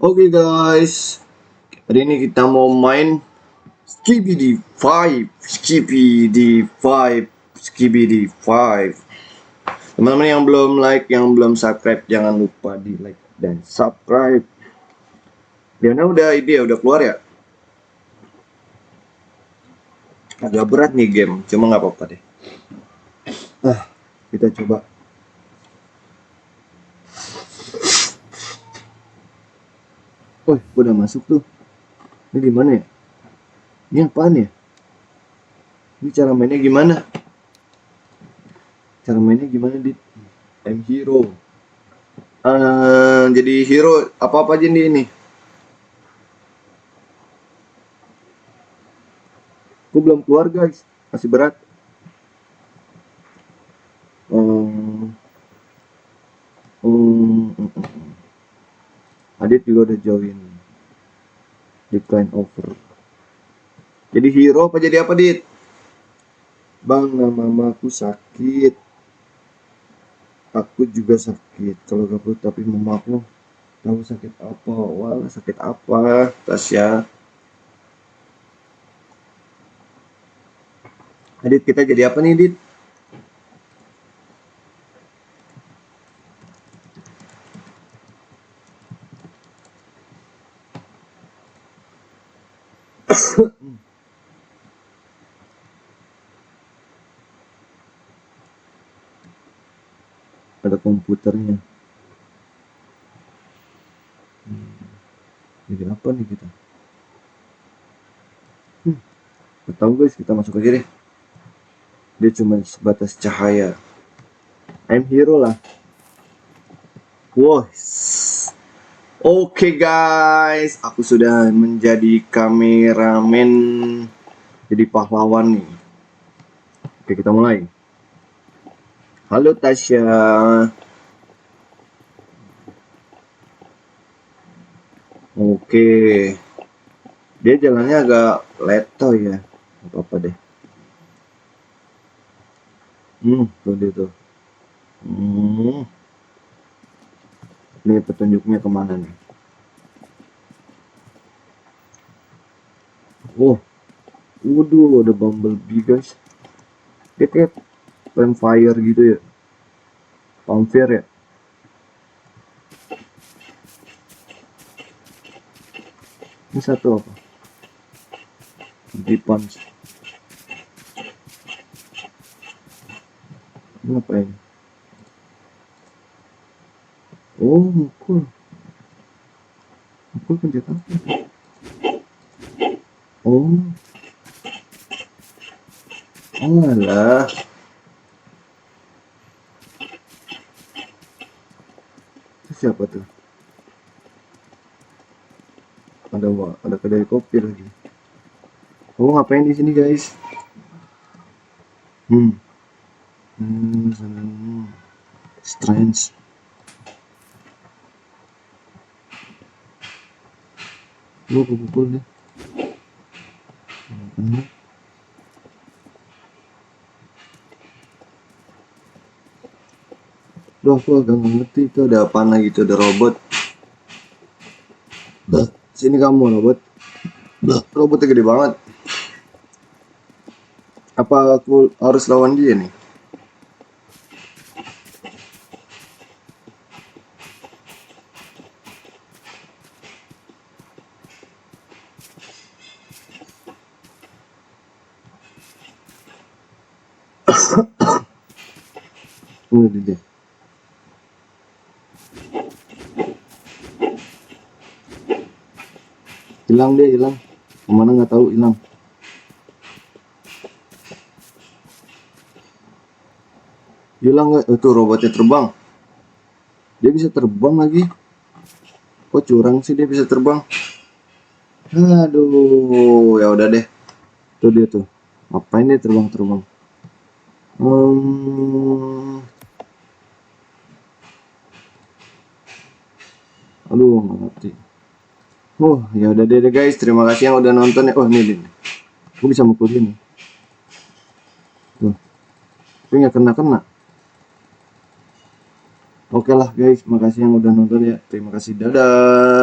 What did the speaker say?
Oke guys, hari ini kita mau main Skibidi 5, Skibidi 5, Skibidi 5. Teman-teman yang belum like, yang belum subscribe, jangan lupa di like dan subscribe. Diana udah udah keluar ya? Agak berat nih game, cuma nggak apa-apa deh. Kita coba. Oh, udah masuk tuh. Ini gimana ya? Ini apaan ya? Ini cara mainnya gimana? Cara mainnya gimana, Dit? I'm hero. Jadi hero apa-apa aja nih ini? Gue belum keluar guys, masih berat. Adit juga udah join. Decline over. Jadi hero apa jadi apa, Dit? Bang, mamaku sakit. Aku juga sakit. Kalau gabut tapi mamaku tahu sakit apa. Wah, sakit apa? Tasya. Adit, kita jadi apa nih, Dit? Ada komputernya. Jadi apa nih kita? Gak tahu guys, kita masuk aja deh. Dia cuma sebatas cahaya. I'm hero lah. Wah. Oke guys, aku sudah menjadi kameramen, jadi pahlawan nih. Oke, kita mulai. Halo Tasya. Oke. Dia jalannya agak letoy ya. Apa-apa deh. Tuh dia tuh. Ini petunjuknya kemana nih? Oh, waduh, ada Bumblebee guys. Dia kayak vampire gitu ya. Vampire ya. Ini satu apa? Di punch. Ini apa ini? Oh, mukul. Mukul pencet apa? Oh. Alah. Itu siapa tuh? Ada kedai kopi lagi. Oh, ngapain di sini guys? Strange. Lu pukul deh. Duh, aku agak ngerti itu ada apa lagi, itu ada robot. Sini kamu robot. Robotnya gede banget. Apa aku harus lawan dia nih? Ini dia. Hilang dia, hilang. Kemana nggak tahu, hilang. Hilang nggak? Itu robotnya terbang. Dia bisa terbang lagi. Kok curang sih dia bisa terbang? Aduh, ya udah deh. Tuh dia tuh. Ngapain dia terbang-terbang? Aduh, nggak ngerti. Ya udah deh guys. Terima kasih yang udah nonton ya. Oh, ini. Aku bisa mukul ini. Tuh. Tapi nggak kena. Oke lah guys, makasih yang udah nonton ya. Terima kasih, dadah.